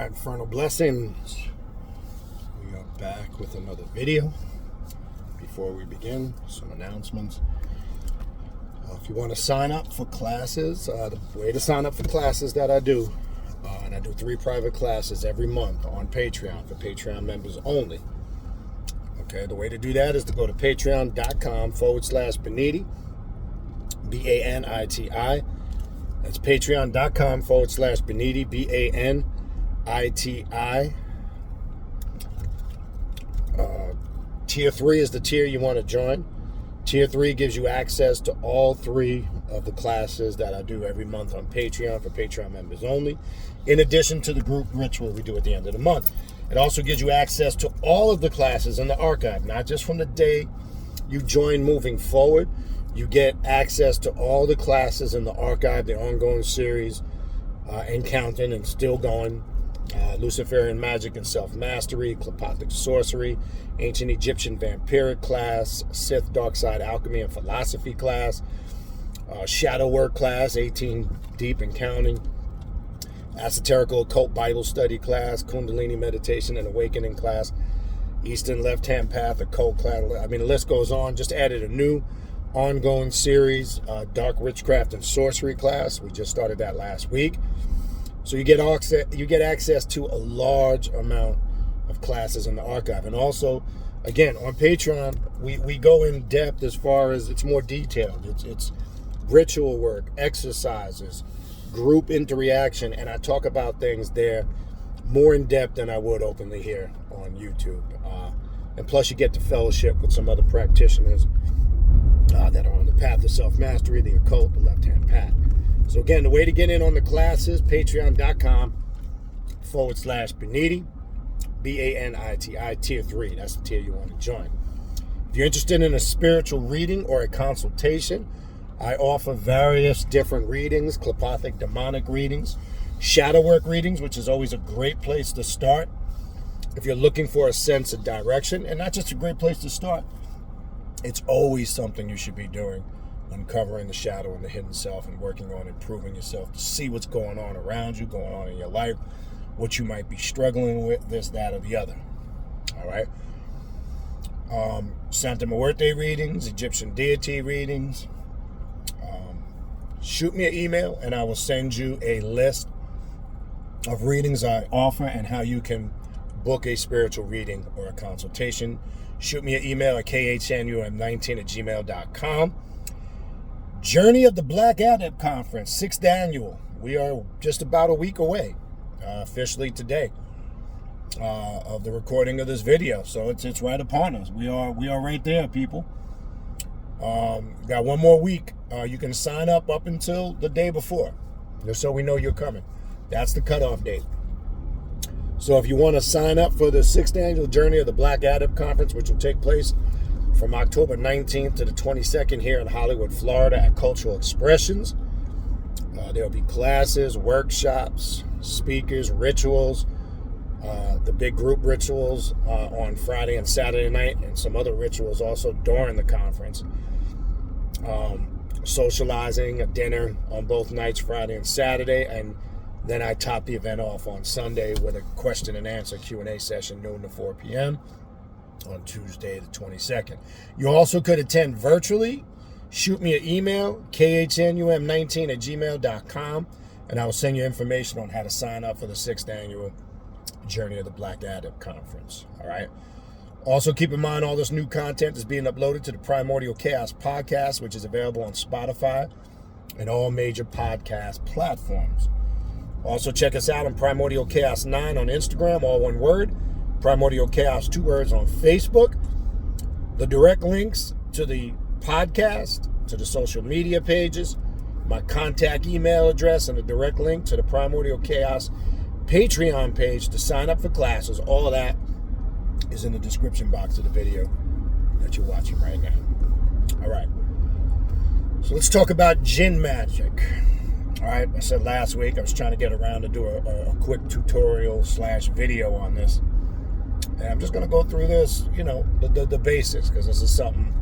Infernal blessings. We are back with another video. Before we begin, some announcements. If you want to sign up for classes, the way to sign up for classes that I do, and I do 3 private classes every month on Patreon for Patreon members only. Okay, the way to do that is to go to patreon.com/Baniti, Baniti. That's patreon.com/Baniti, Baniti. Tier 3 is the tier you want to join. Tier 3 gives you access to all 3 of the classes that I do every month on Patreon for Patreon members only, in addition to the group ritual we do at the end of the month. It also gives you access to all of the classes in the archive, not just from the day you join moving forward. You get access to all the classes in the archive, the ongoing series, and counting and still going. Luciferian Magic and Self-Mastery, Clepoptic Sorcery, Ancient Egyptian Vampiric class, Sith Dark Side Alchemy and Philosophy class, Shadow Work class, 18 Deep and Counting, Esoterical Occult Bible Study class, Kundalini Meditation and Awakening class, Eastern Left-Hand Path Occult class. I mean, the list goes on. Just added a new ongoing series, Dark Witchcraft and Sorcery class. We just started that last week. So you get access to a large amount of classes in the archive. And also, again, on Patreon, we go in depth as far as it's more detailed. It's ritual work, exercises, group interaction, and I talk about things there more in depth than I would openly here on YouTube. And plus, you get to fellowship with some other practitioners that are on the path of self-mastery, the occult, the left-hand path. So again, the way to get in on the classes, patreon.com/Baniti, Baniti, tier 3. That's the tier you want to join. If you're interested in a spiritual reading or a consultation, I offer various different readings, Clepoptic demonic readings, shadow work readings, which is always a great place to start if you're looking for a sense of direction, and not just a great place to start. It's always something you should be doing, uncovering the shadow and the hidden self and working on improving yourself to see what's going on around you, going on in your life, what you might be struggling with, this, that, or the other. All right. Santa Muerte readings, Egyptian deity readings. Shoot me an email and I will send you a list of readings I offer and how you can book a spiritual reading or a consultation. Shoot me an email at khnum19@gmail.com. Journey of the Black Adept Conference, 6th annual. We are just about a week away, officially today, of the recording of this video. So it's right upon us. We are right there, people. Got one more week. You can sign up until the day before, just so we know you're coming. That's the cutoff date. So if you want to sign up for the 6th annual Journey of the Black Adept Conference, which will take place from October 19th to the 22nd here in Hollywood, Florida at Cultural Expressions. There'll be classes, workshops, speakers, rituals, the big group rituals on Friday and Saturday night, and some other rituals also during the conference. Socializing, a dinner on both nights, Friday and Saturday, and then I top the event off on Sunday with a question and answer Q&A session, noon to 4 p.m. on Tuesday the 22nd. You also could attend virtually. Shoot me an email, khnum19@gmail.com, and I will send you information on how to sign up for the 6th annual Journey of the Black Adept Conference. All right. Also, keep in mind all this new content is being uploaded to the Primordial Chaos podcast, which is available on Spotify and all major podcast platforms. Also, check us out on Primordial Chaos 9 on Instagram, all one word. Primordial Chaos, 2 words, on Facebook. The direct links to the podcast, to the social media pages, my contact email address, and a direct link to the Primordial Chaos Patreon page to sign up for classes. All of that is in the description box of the video that you're watching right now. All right. So let's talk about Jinn magic. All right. I said last week I was trying to get around to do a quick tutorial / video on this. And I'm just going to go through this, the basics, because this is something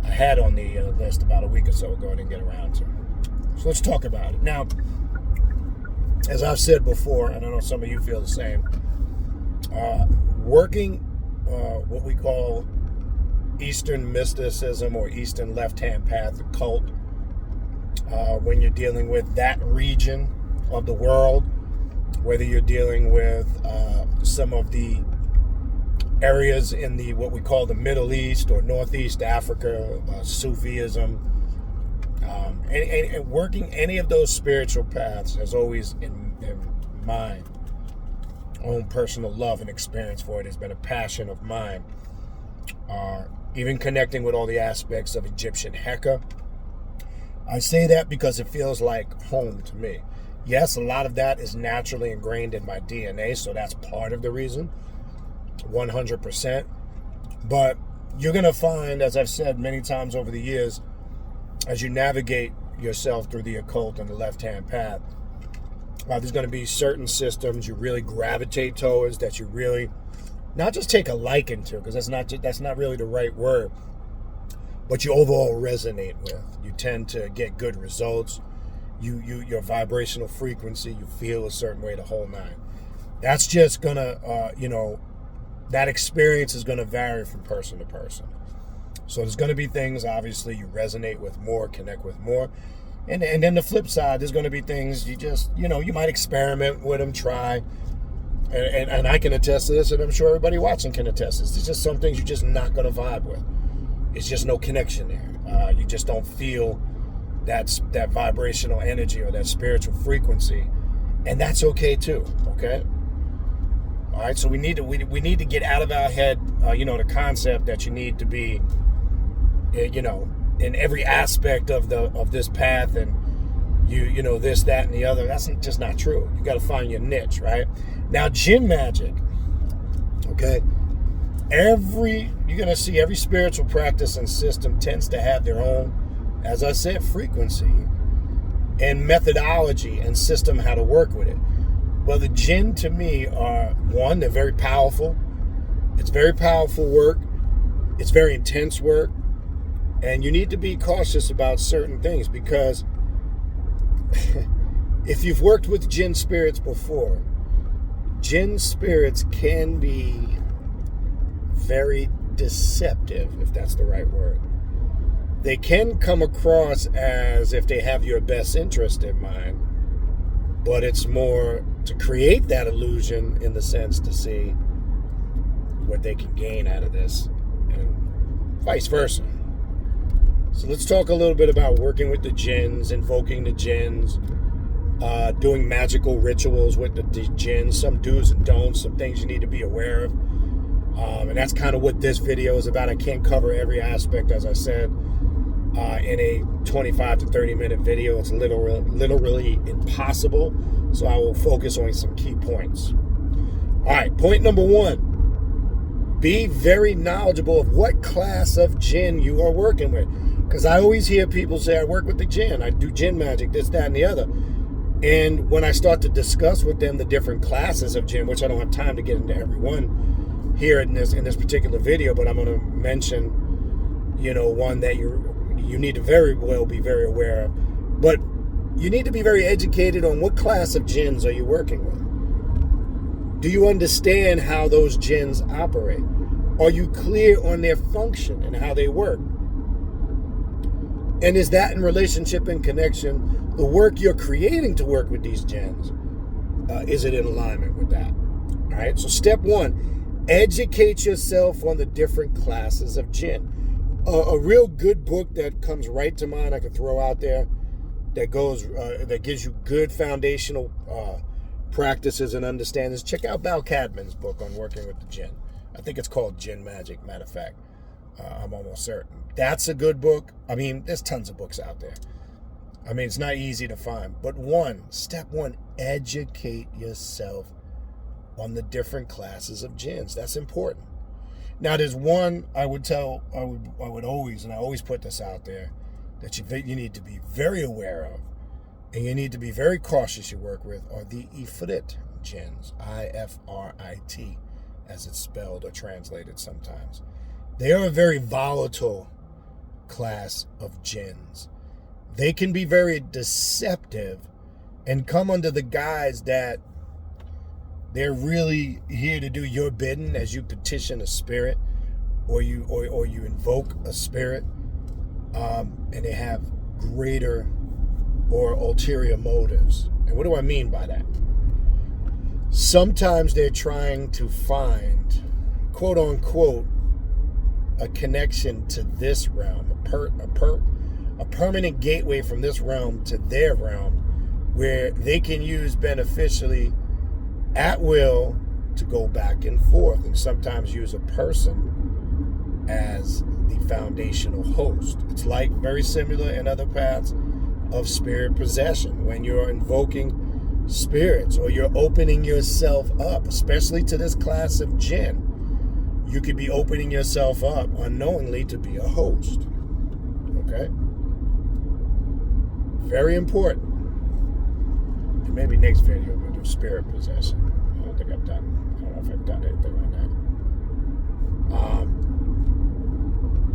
I had on the list about a week or so ago I didn't get around to. So let's talk about it. Now, as I've said before, and I know some of you feel the same, working what we call Eastern mysticism or Eastern left-hand path occult, when you're dealing with that region of the world, whether you're dealing with some of the areas in the what we call the Middle East or Northeast Africa, Sufism, and working any of those spiritual paths has always, in my own personal love and experience for it, has been a passion of mine. Even connecting with all the aspects of Egyptian Heka. I say that because it feels like home to me. Yes, a lot of that is naturally ingrained in my DNA, so that's part of the reason, 100%. But you're going to find, as I've said many times over the years, as you navigate yourself through the occult and the left-hand path, there's going to be certain systems you really gravitate towards, that you really not just take a liking to, because that's not really the right word, but you overall resonate with. You tend to get good results. Your vibrational frequency, you feel a certain way the whole nine. That's just gonna, that experience is gonna vary from person to person. So there's gonna be things, obviously, you resonate with more, connect with more. And then the flip side, there's gonna be things you just, you might experiment with them, try. And I can attest to this, and I'm sure everybody watching can attest to this. There's just some things you're just not gonna vibe with. It's just no connection there. You just don't feel that vibrational energy or that spiritual frequency, and that's okay too. Okay. All right. So we need to get out of our head, the concept that you need to be, in every aspect of this path, and this, that, and the other. That's just not true. You got to find your niche, right? Now, Jinn magic. Okay. You're gonna see every spiritual practice and system tends to have their own, as I said, frequency and methodology and system how to work with it. Well, the Jinn to me are, one, they're very powerful. It's very powerful work. It's very intense work. And you need to be cautious about certain things, because if you've worked with Jinn spirits before, Jinn spirits can be very deceptive, if that's the right word. They can come across as if they have your best interest in mind, but it's more to create that illusion, in the sense to see what they can gain out of this, and vice versa. So let's talk a little bit about working with the jinns, invoking the jinns, doing magical rituals with the jinns, some do's and don'ts, some things you need to be aware of. And that's kind of what this video is about. I can't cover every aspect, as I said, in a 25 to 30 minute video. It's literally impossible. So I will focus on some key points. All right, point number one. Be very knowledgeable of what class of jinn you are working with. Because I always hear people say, I work with the jinn, I do jinn magic, this, that, and the other. And when I start to discuss with them the different classes of jinn, which I don't have time to get into every one here in this particular video, but I'm going to mention, one that you need to very well be very aware of. But you need to be very educated on what class of jinns are you working with. Do you understand how those jinns operate? Are you clear on their function and how they work? And is that in relationship and connection, the work you're creating to work with these jinns, is it in alignment with that? All right, so step one, educate yourself on the different classes of jinn. A real good book that comes right to mind I could throw out there that gives you good foundational practices and understandings. Check out Bal Cadman's book on working with the jinn. I think it's called Jinn Magic, matter of fact. I'm almost certain. That's a good book. I mean, there's tons of books out there. I mean, it's not easy to find. But step one, educate yourself on the different classes of jinns. That's important. Now, there's one I would always, and I always put this out there, that you need to be very aware of, and you need to be very cautious you work with, are the Ifrit jinns, I-F-R-I-T, as it's spelled or translated sometimes. They are a very volatile class of jinns. They can be very deceptive, and come under the guise that they're really here to do your bidding as you petition a spirit or you invoke a spirit, and they have greater or ulterior motives. And what do I mean by that? Sometimes they're trying to find, quote unquote, a connection to this realm, a permanent gateway from this realm to their realm, where they can use beneficially at will to go back and forth, and sometimes use a person as the foundational host. It's like very similar in other paths of spirit possession. When you're invoking spirits or you're opening yourself up, especially to this class of jinn, you could be opening yourself up unknowingly to be a host. Okay? Very important. And maybe next video we'll do spirit possession. I don't know if I've done anything on that.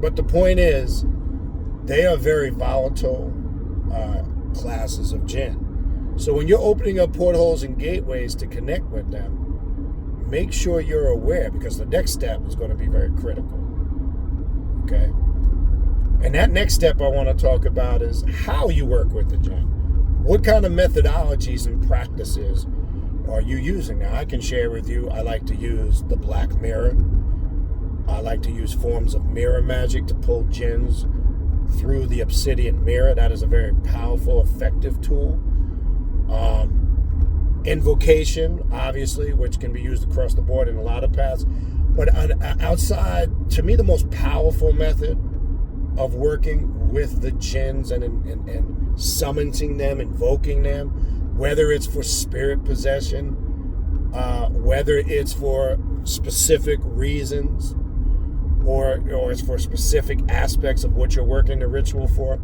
But the point is, they are very volatile classes of jinn. So when you're opening up portholes and gateways to connect with them, make sure you're aware, because the next step is going to be very critical. Okay? And that next step I want to talk about is how you work with the jinn. What kind of methodologies and practices are you using? Now, I can share with you, I like to use the black mirror. I like to use forms of mirror magic to pull jinns through the obsidian mirror. That is a very powerful, effective tool. Invocation, obviously, which can be used across the board in a lot of paths. But outside, to me, the most powerful method of working with the jinns and summoning them, invoking them, whether it's for spirit possession, whether it's for specific reasons, or it's for specific aspects of what you're working the ritual for,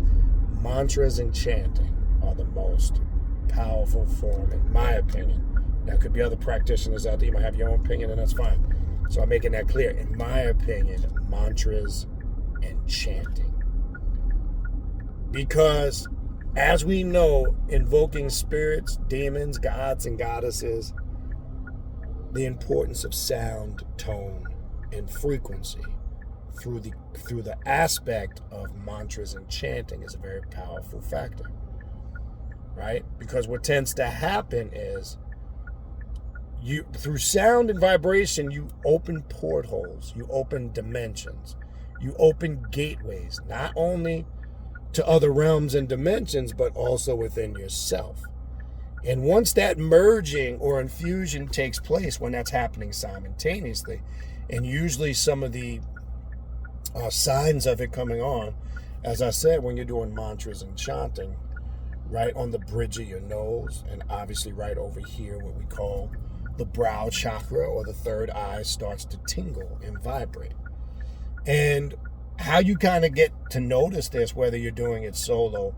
mantras and chanting are the most powerful form, in my opinion. There could be other practitioners out there. You might have your own opinion, and that's fine. So I'm making that clear. In my opinion, mantras and chanting. Because, as we know, invoking spirits, demons, gods, and goddesses, the importance of sound, tone, and frequency through the aspect of mantras and chanting is a very powerful factor. Right? Because what tends to happen is you, through sound and vibration, you open portholes, you open dimensions, you open gateways, not only to other realms and dimensions, but also within yourself. And once that merging or infusion takes place, when that's happening simultaneously, and usually some of the signs of it coming on, as I said, when you're doing mantras and chanting, right on the bridge of your nose, and obviously right over here, what we call the brow chakra or the third eye, starts to tingle and vibrate. And how you kind of get to notice this, whether you're doing it solo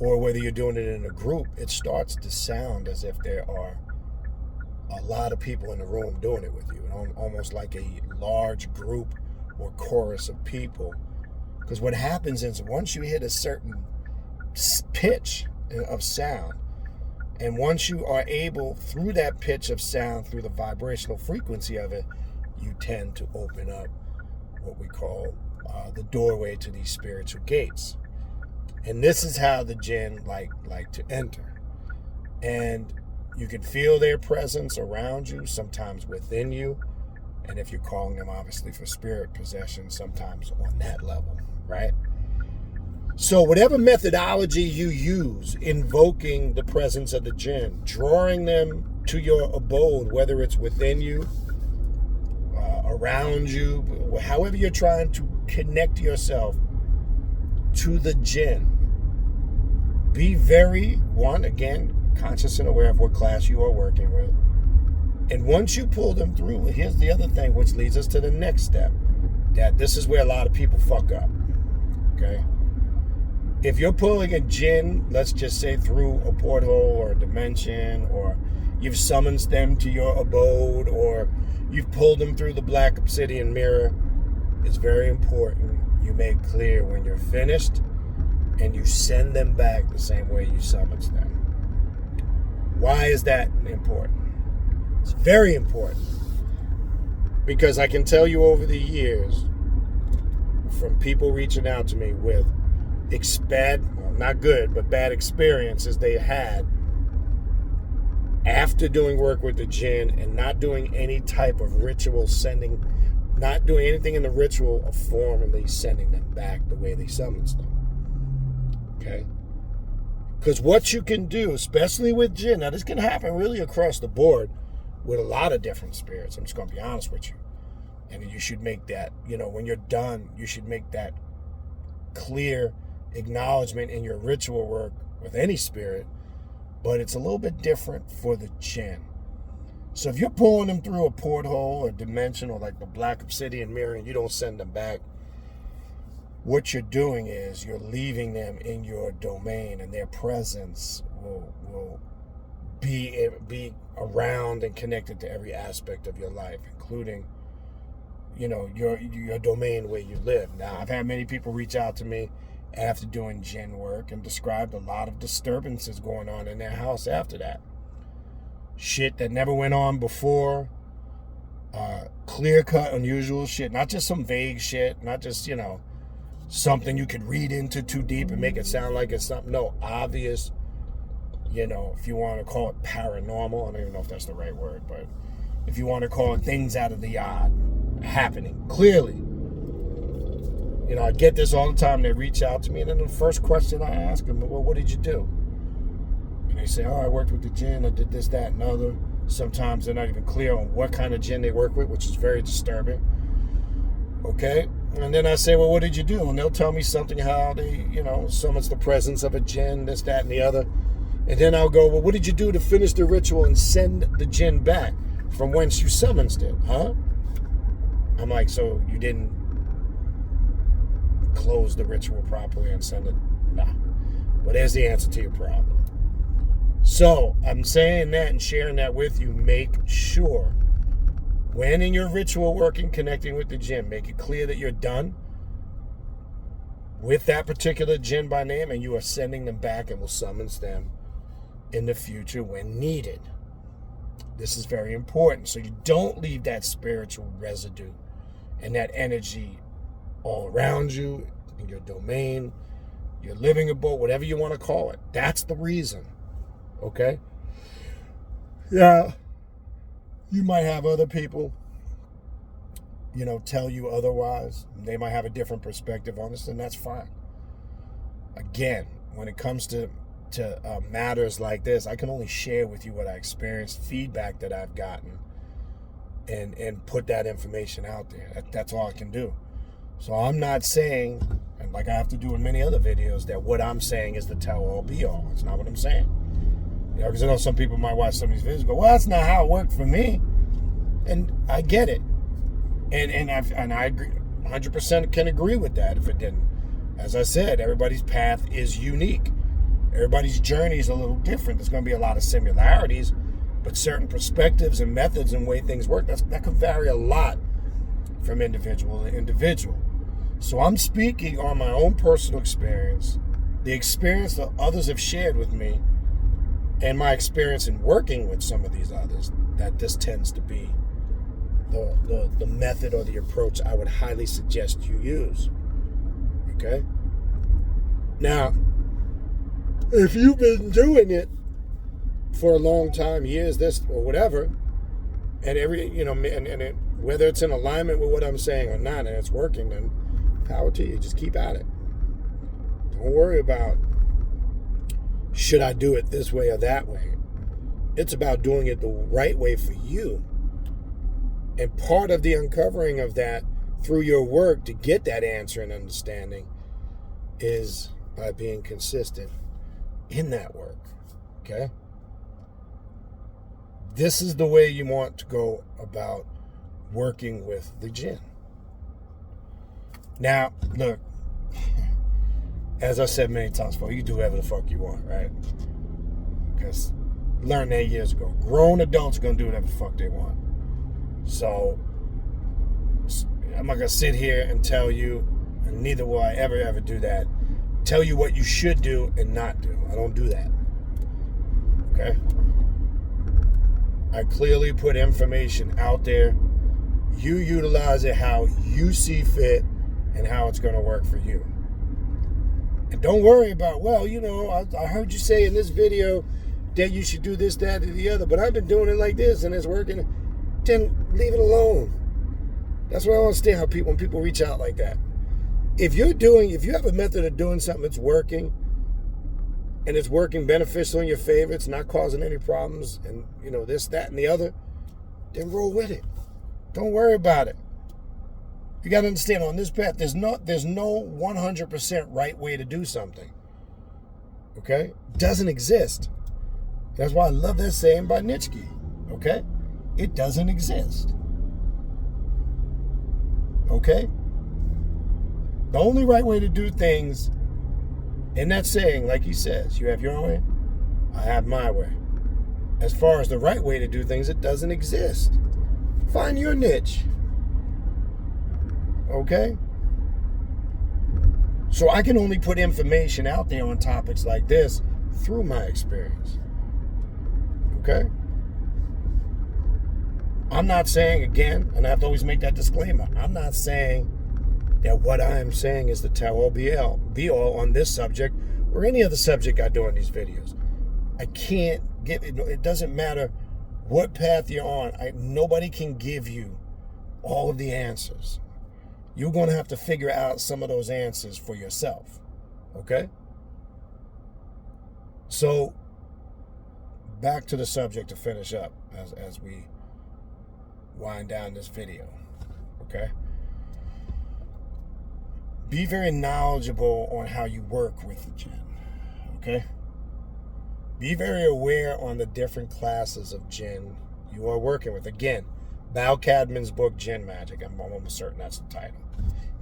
or whether you're doing it in a group, it starts to sound as if there are a lot of people in the room doing it with you, almost like a large group or chorus of people. Because what happens is, once you hit a certain pitch of sound, and once you are able, through that pitch of sound, through the vibrational frequency of it, you tend to open up what we call the doorway to these spiritual gates. And this is how the jinn like to enter. And you can feel their presence around you, sometimes within you, and if you're calling them obviously for spirit possession, sometimes on that level, right? So whatever methodology you use, invoking the presence of the jinn, drawing them to your abode, whether it's within you, around you, however you're trying to connect yourself to the jinn, be very, again, conscious and aware of what class you are working with. And once you pull them through, here's the other thing, which leads us to the next step, that this is where a lot of people fuck up, okay? If you're pulling a jinn, let's just say through a porthole or a dimension, or you've summoned them to your abode, or you've pulled them through the black obsidian mirror, it's very important you make clear when you're finished and you send them back the same way you summoned them. Why is that important? It's very important. Because I can tell you over the years, from people reaching out to me with not good, but bad experiences they had after doing work with the Jinn and not doing any type of ritual sending, not doing anything in the ritual of formally sending them back the way they summons them. Okay? Because what you can do, especially with Jinn, now this can happen really across the board with a lot of different spirits. I'm just going to be honest with you. And you should make that, when you're done, you should make that clear acknowledgement in your ritual work with any spirit. But it's a little bit different for the Jinn. So if you're pulling them through a porthole or dimension or like the black obsidian mirror and you don't send them back, what you're doing is you're leaving them in your domain, and their presence will be around and connected to every aspect of your life, including, your domain where you live. Now, I've had many people reach out to me after doing Jinn work and described a lot of disturbances going on in their house after that. Shit that never went on before, clear-cut, unusual shit, not just some vague shit, not just, something you could read into too deep and make it sound like it's something. No, obvious, if you want to call it paranormal, I don't even know if that's the right word, but if you want to call it things out of the odd happening, clearly. I get this all the time. They reach out to me, and then the first question I ask them, well, what did you do? And they say, I worked with the Jinn, I did this, that, and other. Sometimes they're not even clear on what kind of Jinn they work with, which is very disturbing. Okay? And then I say, well, what did you do? And they'll tell me something, how they, summons the presence of a Jinn, this, that, and the other. And then I'll go, well, what did you do to finish the ritual and send the Jinn back from whence you summoned it? Huh? I'm like, so you didn't close the ritual properly and send it? No. Well, there's the answer to your problem. So I'm saying that and sharing that with you. Make sure when in your ritual work and connecting with the Jinn, make it clear that you're done with that particular Jinn by name, and you are sending them back and will summons them in the future when needed. This is very important, so you don't leave that spiritual residue and that energy all around you, in your domain, your living abode, whatever you want to call it. That's the reason. Okay? Yeah. You might have other people, tell you otherwise. They might have a different perspective on this, and that's fine. Again, when it comes to matters like this, I can only share with you what I experienced, feedback that I've gotten, and put that information out there. That's all I can do. So I'm not saying, and like I have to do in many other videos, that what I'm saying is the tell-all be-all. It's not what I'm saying. Because I know some people might watch some of these videos and go, well, that's not how it worked for me. And I get it. And I agree, 100% can agree with that if it didn't. As I said, everybody's path is unique. Everybody's journey is a little different. There's going to be a lot of similarities, but certain perspectives and methods and way things work, that can vary a lot from individual to individual. So I'm speaking on my own personal experience, the experience that others have shared with me, and my experience in working with some of these others, that this tends to be the method or the approach I would highly suggest you use. Okay? Now, if you've been doing it for a long time, years, this or whatever, and whether it's in alignment with what I'm saying or not, and it's working, then power to you. Just keep at it. Don't worry about, should I do it this way or that way? It's about doing it the right way for you. And part of the uncovering of that through your work to get that answer and understanding is by being consistent in that work. Okay? This is the way you want to go about working with the Jinn. Now, look, as I said many times before, you do whatever the fuck you want, right? Because learned that years ago. Grown adults are going to do whatever the fuck they want. So, I'm not going to sit here and tell you, and neither will I ever do that, tell you what you should do and not do. I don't do that. Okay? I clearly put information out there. You utilize it how you see fit and how it's going to work for you. And don't worry about, well, I heard you say in this video that you should do this, that, or the other, but I've been doing it like this and it's working. Then leave it alone. That's what I understand when people reach out like that. If you have a method of doing something that's working, and it's working beneficial in your favor, it's not causing any problems, and this, that, and the other, then roll with it. Don't worry about it. You got to understand, on this path, there's no 100% right way to do something. Okay? It doesn't exist. That's why I love that saying by Nietzsche. Okay? It doesn't exist. Okay? The only right way to do things, in that saying, like he says, you have your way, I have my way. As far as the right way to do things, it doesn't exist. Find your niche. Okay? So I can only put information out there on topics like this through my experience. Okay? I'm not saying, again, and I have to always make that disclaimer, I'm not saying that what I am saying is the tell-all be-all on this subject or any other subject I do in these videos. I can't give it. It doesn't matter what path you're on. Nobody can give you all of the answers. You're going to have to figure out some of those answers for yourself. Okay? So, back to the subject to finish up as we wind down this video. Okay? Be very knowledgeable on how you work with the Jinn, okay? Be very aware on the different classes of Jinn you are working with. Again, Bal Cadman's book, Jinn Magick. I'm almost certain that's the title.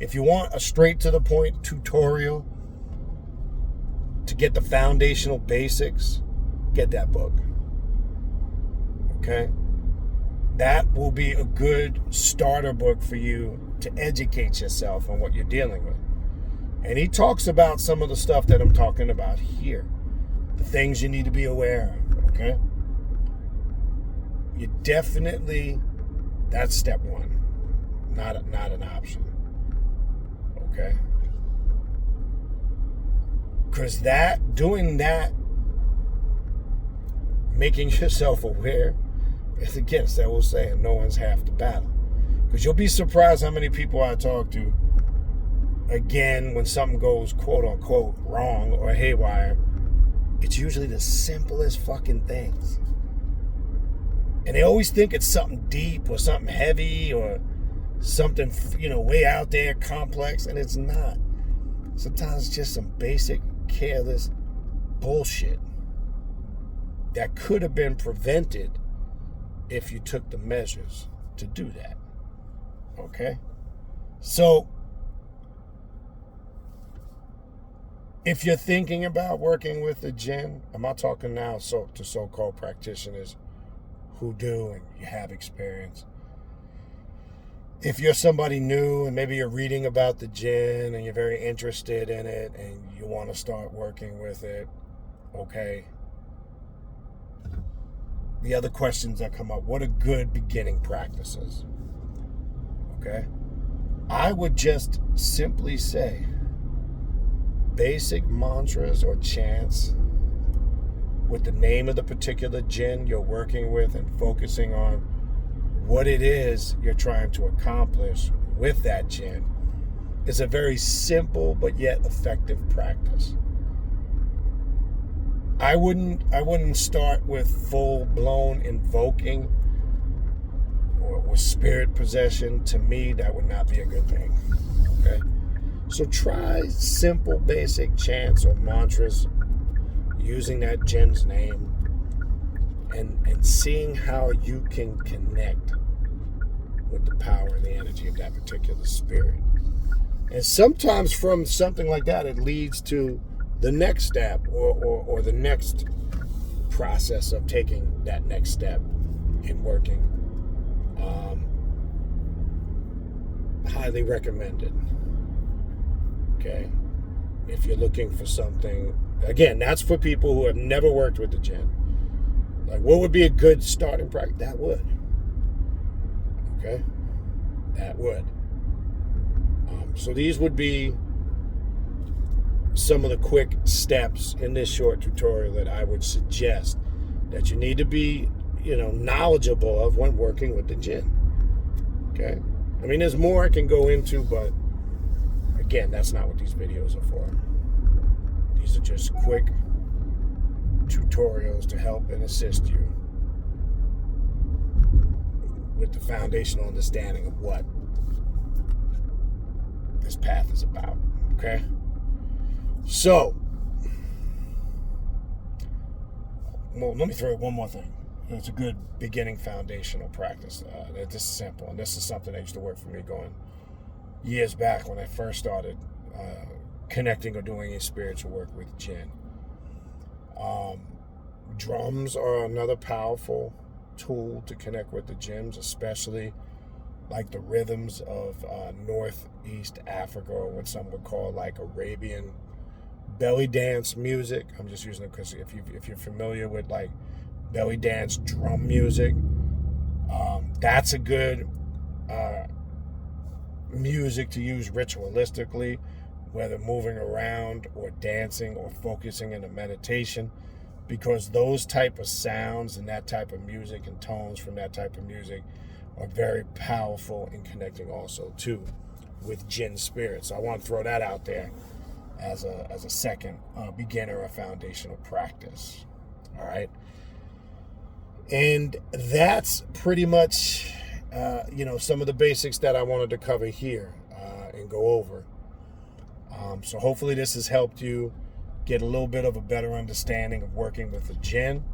If you want a straight-to-the-point tutorial to get the foundational basics, get that book, okay? That will be a good starter book for you to educate yourself on what you're dealing with. And he talks about some of the stuff that I'm talking about here. The things you need to be aware of, okay? You definitely, that's step one. Not an option. Okay? Because doing that, making yourself aware, is against that old saying, no one's half the battle. Because you'll be surprised how many people I talk to, again, when something goes quote-unquote wrong or haywire, it's usually the simplest fucking things. And they always think it's something deep or something heavy or something, way out there, complex, and it's not. Sometimes it's just some basic, careless bullshit that could have been prevented if you took the measures to do that. Okay? So, if you're thinking about working with the Jinn, I'm not talking now to so-called practitioners who do and you have experience. If you're somebody new and maybe you're reading about the Jinn and you're very interested in it and you want to start working with it, okay. The other questions that come up, what are good beginning practices? Okay? I would just simply say basic mantras or chants with the name of the particular Jinn you're working with and focusing on what it is you're trying to accomplish with that Jinn is a very simple but yet effective practice. I wouldn't start with full-blown invoking or spirit possession. To me, that would not be a good thing. Okay? So try simple, basic chants or mantras using that Jinn's name and seeing how you can connect with the power and the energy of that particular spirit. And sometimes from something like that, it leads to the next step or the next process of taking that next step in working. Highly recommended. Okay? If you're looking for something, again, that's for people who have never worked with the Jinn. Like, what would be a good starting practice? That would. Okay? That would. So these would be some of the quick steps in this short tutorial that I would suggest that you need to be, knowledgeable of when working with the Jinn. Okay? I mean, there's more I can go into, but again, that's not what these videos are for. These are just quick tutorials to help and assist you with the foundational understanding of what this path is about. Okay? So, well, let me throw in one more thing. It's a good beginning foundational practice. This is simple, and this is something that used to work for me going years back when I first started connecting or doing any spiritual work with Jinn. Drums are another powerful tool to connect with the jinns, especially like the rhythms of Northeast Africa, or what some would call like Arabian belly dance music. I'm just using it because if you're familiar with like belly dance drum music, that's a good music to use ritualistically, whether moving around or dancing or focusing in a meditation, because those type of sounds and that type of music and tones from that type of music are very powerful in connecting also too with Jinn spirits. So I want to throw that out there as a second beginner or foundational practice. All right. And that's pretty much, some of the basics that I wanted to cover here and go over. So hopefully this has helped you get a little bit of a better understanding of working with the Jinn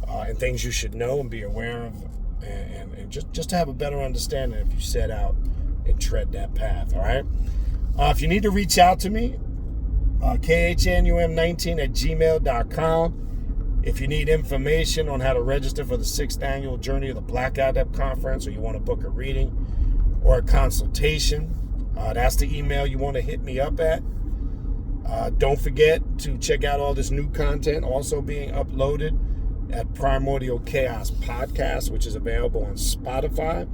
and things you should know and be aware of, and just to have a better understanding if you set out and tread that path. All right. If you need to reach out to me, khnum19@gmail.com. If you need information on how to register for the 6th annual Journey of the Black Adept Conference, or you want to book a reading or a consultation, that's the email you want to hit me up at. Don't forget to check out all this new content also being uploaded at Primordial Chaos Podcast, which is available on Spotify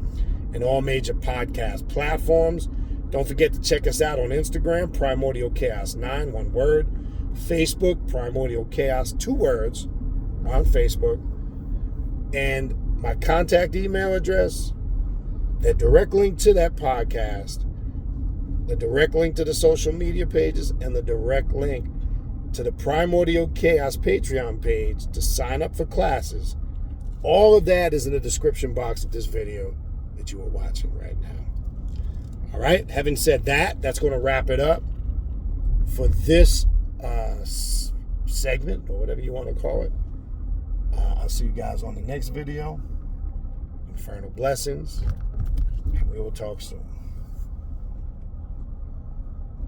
and all major podcast platforms. Don't forget to check us out on Instagram, Primordial Chaos 9, one word. Facebook, Primordial Chaos, 2 words, on Facebook. And my contact email address, the direct link to that podcast, the direct link to the social media pages, and the direct link to the Primordial Chaos Patreon page to sign up for classes. All of that is in the description box of this video that you are watching right now. All right, having said that, that's going to wrap it up for this segment, or whatever you want to call it. I'll see you guys on the next video. Infernal blessings, and we will talk soon.